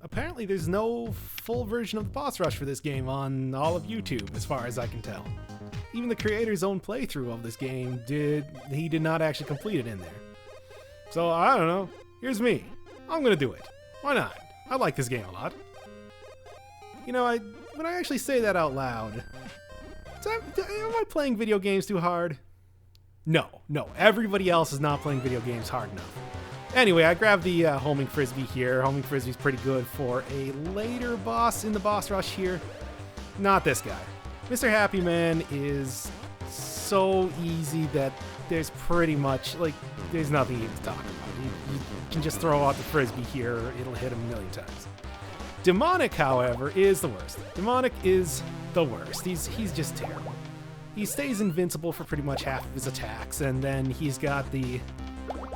apparently there's no full version of the boss rush for this game on all of YouTube, as far as I can tell. Even the creator's own playthrough of this game did not actually complete it in there. So, I don't know. Here's me. I'm gonna do it. Why not? I like this game a lot. You know, when I actually say that out loud, am I playing video games too hard? No. Everybody else is not playing video games hard enough. Anyway, I grabbed the homing frisbee here. Homing frisbee's pretty good for a later boss in the boss rush here. Not this guy. Mr. Happy Man is so easy that there's pretty much, like, there's nothing even to talk about. You can just throw out the frisbee here, it'll hit him a million times. Demonic, however, is the worst. Demonic is the worst. He's just terrible. He stays invincible for pretty much half of his attacks, and then he's got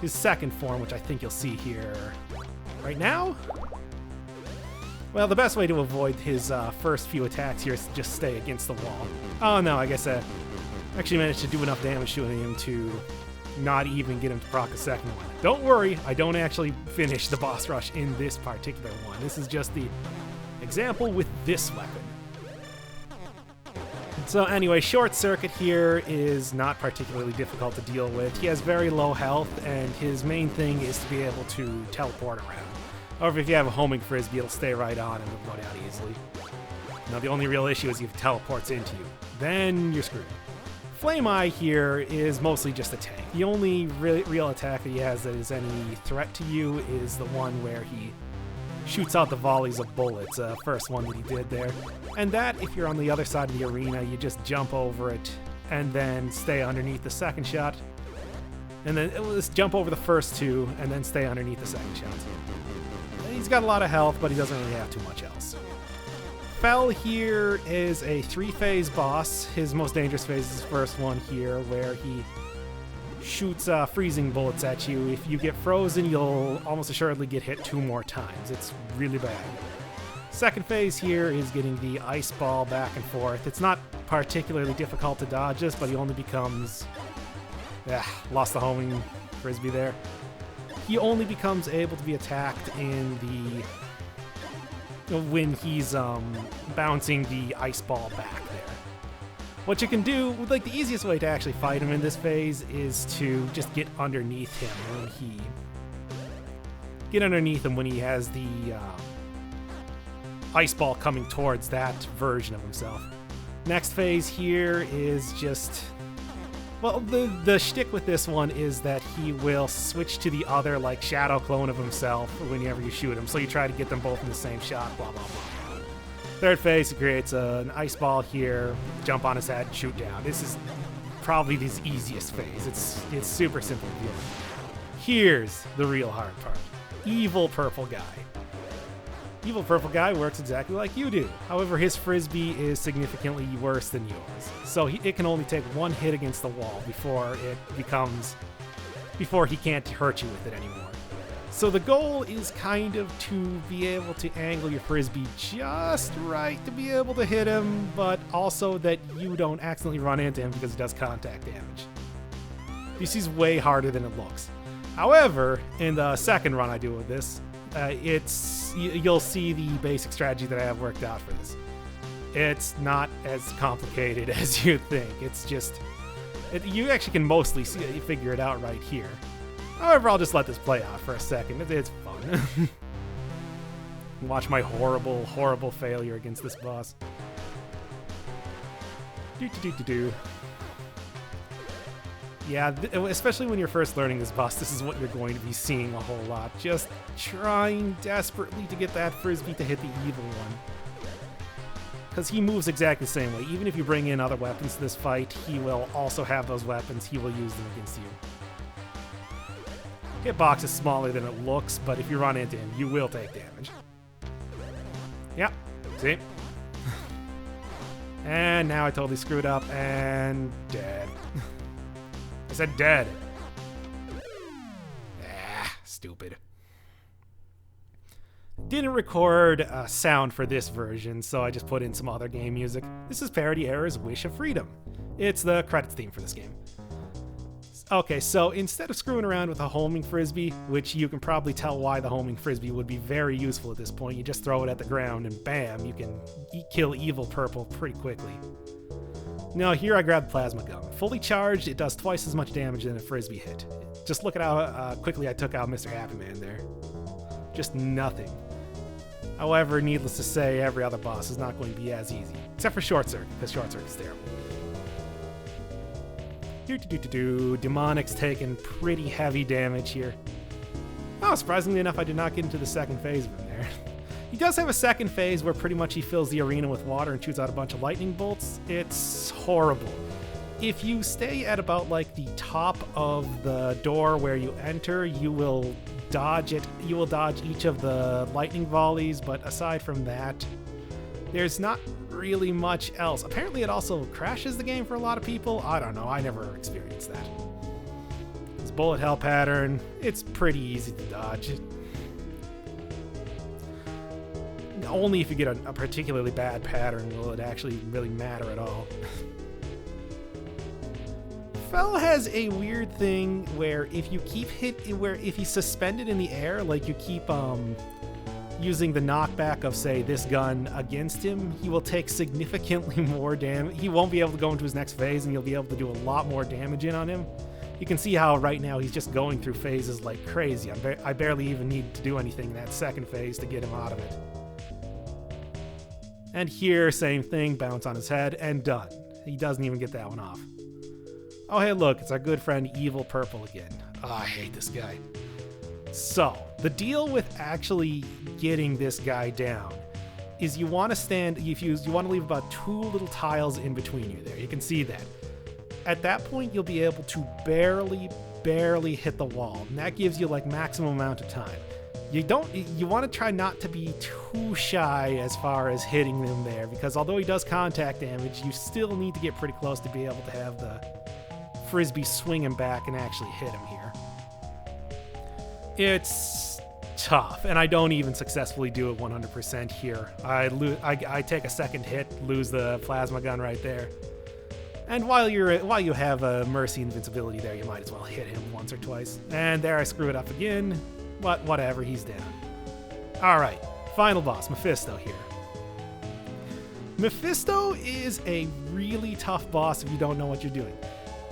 his second form, which I think you'll see here right now. Well, the best way to avoid his first few attacks here is to just stay against the wall. Oh no, I guess I actually managed to do enough damage shooting him to not even get him to proc a second one. Don't worry, I don't actually finish the boss rush in this particular one. This is just the example with this weapon. So anyway, Short Circuit here is not particularly difficult to deal with. He has very low health, and his main thing is to be able to teleport around. However, if you have a homing frisbee, it'll stay right on and it'll go down easily. Now, the only real issue is if it teleports into you. Then you're screwed. Flame Eye here is mostly just a tank. The only real attack that he has that is any threat to you is the one where he shoots out the volleys of bullets, first one that he did there. And that, if you're on the other side of the arena, you just jump over it and then stay underneath the second shot. And then just jump over the first two and then stay underneath the second shot. He's got a lot of health, but he doesn't really have too much else. Fel here is a 3-phase boss. His most dangerous phase is his first one here, where he shoots freezing bullets at you. If you get frozen, you'll almost assuredly get hit 2 more times. It's really bad. Second phase here is getting the ice ball back and forth. It's not particularly difficult to dodge this, but he only becomes... lost the homing frisbee there. He only becomes able to be attacked when he's bouncing the ice ball back there. What you can do, like the easiest way to actually fight him in this phase is to just get underneath him when he has the ice ball coming towards that version of himself. Next phase here is just... Well, the shtick with this one is that he will switch to the other, like, shadow clone of himself whenever you shoot him. So you try to get them both in the same shot, blah, blah, blah. Third phase, he creates an ice ball here, jump on his head, and shoot down. This is probably his easiest phase. It's super simple to deal with. Here's the real hard part. Evil Purple Guy. Evil Purple Guy works exactly like you do. However, his frisbee is significantly worse than yours. So it can only take one hit against the wall before he can't hurt you with it anymore. So the goal is kind of to be able to angle your frisbee just right to be able to hit him, but also that you don't accidentally run into him because he does contact damage. This is way harder than it looks. However, in the second run I do with this, you'll see the basic strategy that I have worked out for this. It's not as complicated as you think. It's just... you actually can mostly figure it out right here. However, I'll just let this play out for a second. It's fun. Watch my horrible, horrible failure against this boss. Yeah, especially when you're first learning this boss, this is what you're going to be seeing a whole lot. Just trying desperately to get that frisbee to hit the evil one. Because he moves exactly the same way. Even if you bring in other weapons to this fight, he will also have those weapons. He will use them against you. Hitbox is smaller than it looks, but if you run into him, you will take damage. Yep, see? And now I totally screwed up, and dead. I said dead. Stupid. Didn't record sound for this version, so I just put in some other game music. This is Parody Error's Wish of Freedom. It's the credits theme for this game. Okay, so instead of screwing around with a homing frisbee, which you can probably tell why the homing frisbee would be very useful at this point, you just throw it at the ground and bam, you can kill evil purple pretty quickly. Now here I grab the plasma gun. Fully charged, it does twice as much damage than a frisbee hit. Just look at how quickly I took out Mr. Happy Man there. Just nothing. However, needless to say, every other boss is not going to be as easy. Except for Short Circuit, because Short Circuit's terrible. Demonic's taking pretty heavy damage here. Oh, surprisingly enough, I did not get into the second phase of him there. He does have a second phase where pretty much he fills the arena with water and shoots out a bunch of lightning bolts. It's horrible. If you stay at about like the top of the door where you enter, you will dodge it. You will dodge each of the lightning volleys, but aside from that, there's not really much else. Apparently it also crashes the game for a lot of people. I don't know, I never experienced that. This bullet hell pattern, it's pretty easy to dodge. Only if you get a particularly bad pattern will it actually really matter at all. Fell has a weird thing where if you keep if he's suspended in the air, like you keep using the knockback of, say, this gun against him, he will take significantly more damage. He won't be able to go into his next phase, and you'll be able to do a lot more damage in on him. You can see how right now he's just going through phases like crazy. I barely even need to do anything in that second phase to get him out of it. And here, same thing, bounce on his head, and done. He doesn't even get that one off. Oh, hey, look, it's our good friend Evil Purple again. Oh, I hate this guy. So, the deal with actually getting this guy down is you want to leave about 2 little tiles in between you there. You can see that. At that point, you'll be able to barely hit the wall, and that gives you like maximum amount of time. You want to try not to be too shy as far as hitting them there, because although he does contact damage, you still need to get pretty close to be able to have the frisbee swing him back and actually hit him here. It's tough, and I don't even successfully do it 100% here. I take a second hit, lose the plasma gun right there. And while you have a mercy invincibility there, you might as well hit him once or twice. And there I screw it up again, but whatever, he's down. Alright, final boss, Mephisto here. Mephisto is a really tough boss if you don't know what you're doing.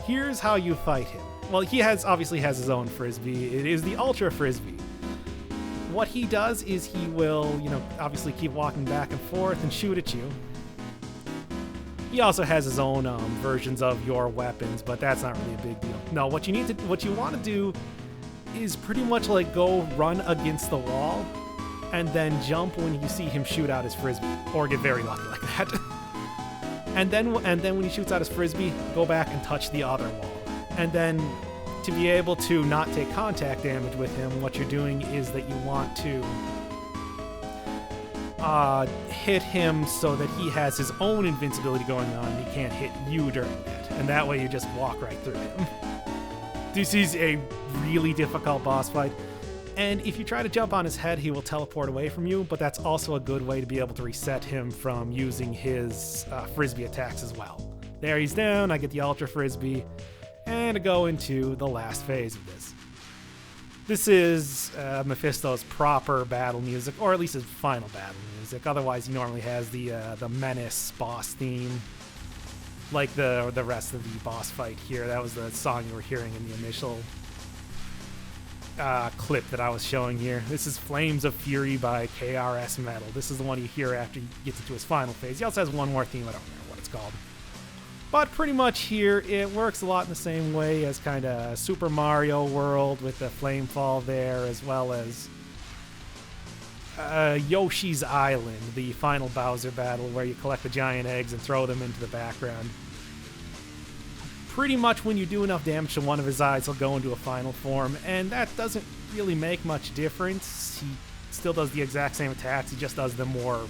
Here's how you fight him. Well, he obviously has his own frisbee. It is the Ultra Frisbee. What he does is he will, obviously keep walking back and forth and shoot at you. He also has his own versions of your weapons, but that's not really a big deal. No, what you want to do is pretty much like go run against the wall and then jump when you see him shoot out his frisbee, or get very lucky like that. and then when he shoots out his frisbee, go back and touch the other wall. And then to be able to not take contact damage with him, what you're doing is that you want to hit him so that he has his own invincibility going on and he can't hit you during that. And that way you just walk right through him. This is a really difficult boss fight. And if you try to jump on his head, he will teleport away from you, but that's also a good way to be able to reset him from using his frisbee attacks as well. There, he's down, I get the Ultra Frisbee, and to go into the last phase of this. This is Mephisto's proper battle music, or at least his final battle music. Otherwise, he normally has the Menace boss theme, like the rest of the boss fight here. That was the song you were hearing in the initial clip that I was showing here. This is Flames of Fury by KRS Metal. This is the one you hear after he gets into his final phase. He also has one more theme, I don't remember what it's called. But pretty much here, it works a lot in the same way as kind of Super Mario World with the flame fall there, as well as Yoshi's Island, the final Bowser battle where you collect the giant eggs and throw them into the background. Pretty much when you do enough damage to one of his eyes, he'll go into a final form, and that doesn't really make much difference. He still does the exact same attacks, he just does them more,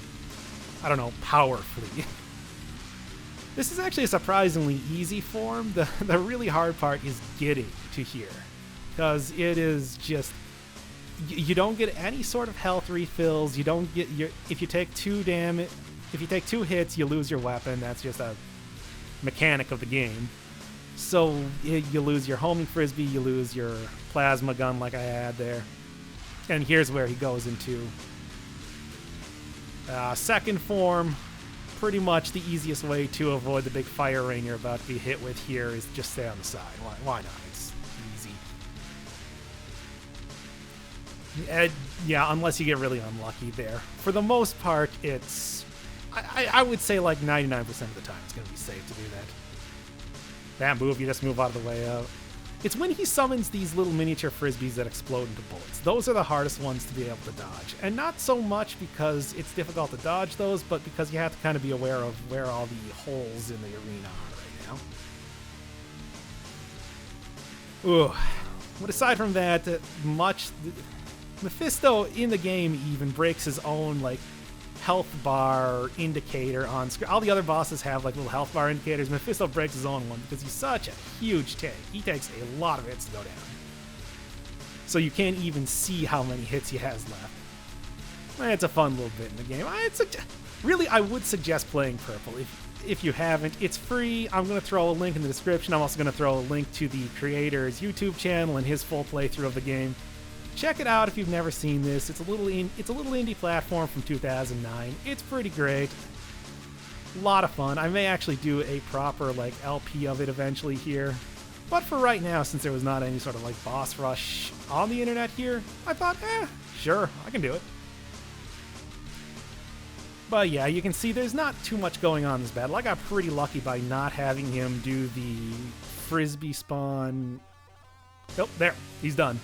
I don't know, powerfully. This is actually a surprisingly easy form. The really hard part is getting to here, because it is just, you don't get any sort of health refills. You don't get if you take 2 hits, you lose your weapon. That's just a mechanic of the game. So you lose your homing frisbee, you lose your plasma gun like I had there. And here's where he goes into second form. Pretty much the easiest way to avoid the big fire rain you're about to be hit with here is just stay on the side. Why not? It's easy. Yeah, unless you get really unlucky there. For the most part, it's... I would say like 99% of the time it's going to be safe to do that. That move, you just move out of the way out. It's when he summons these little miniature frisbees that explode into bullets. Those are the hardest ones to be able to dodge. And not so much because it's difficult to dodge those, but because you have to kind of be aware of where all the holes in the arena are right now. Ooh. But aside from that, Mephisto in the game even breaks his own, like, health bar indicator on screen. All the other bosses have like little health bar indicators. Mephisto breaks his own one because he's such a huge tank. He takes a lot of hits to go down. So you can't even see how many hits he has left. It's a fun little bit in the game. I would suggest playing Purple. If you haven't, it's free. I'm going to throw a link in the description. I'm also going to throw a link to the creator's YouTube channel and his full playthrough of the game. Check it out if you've never seen this. It's a little indie platform from 2009. It's pretty great. A lot of fun. I may actually do a proper like LP of it eventually here. But for right now, since there was not any sort of like boss rush on the internet here, I thought, sure, I can do it. But yeah, you can see there's not too much going on in this battle. I got pretty lucky by not having him do the frisbee spawn. Oh, there. He's done.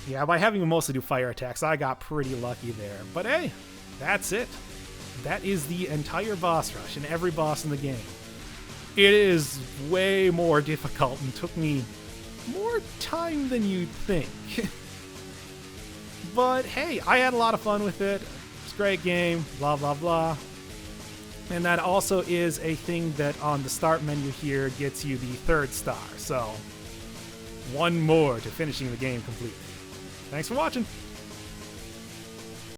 Yeah, by having him mostly do fire attacks, I got pretty lucky there. But hey, that's it. That is the entire boss rush and every boss in the game. It is way more difficult and took me more time than you'd think. But hey, I had a lot of fun with it. It's a great game, blah, blah, blah. And that also is a thing that on the start menu here gets you the 3rd star. So, one more to finishing the game completely. Thanks for watching.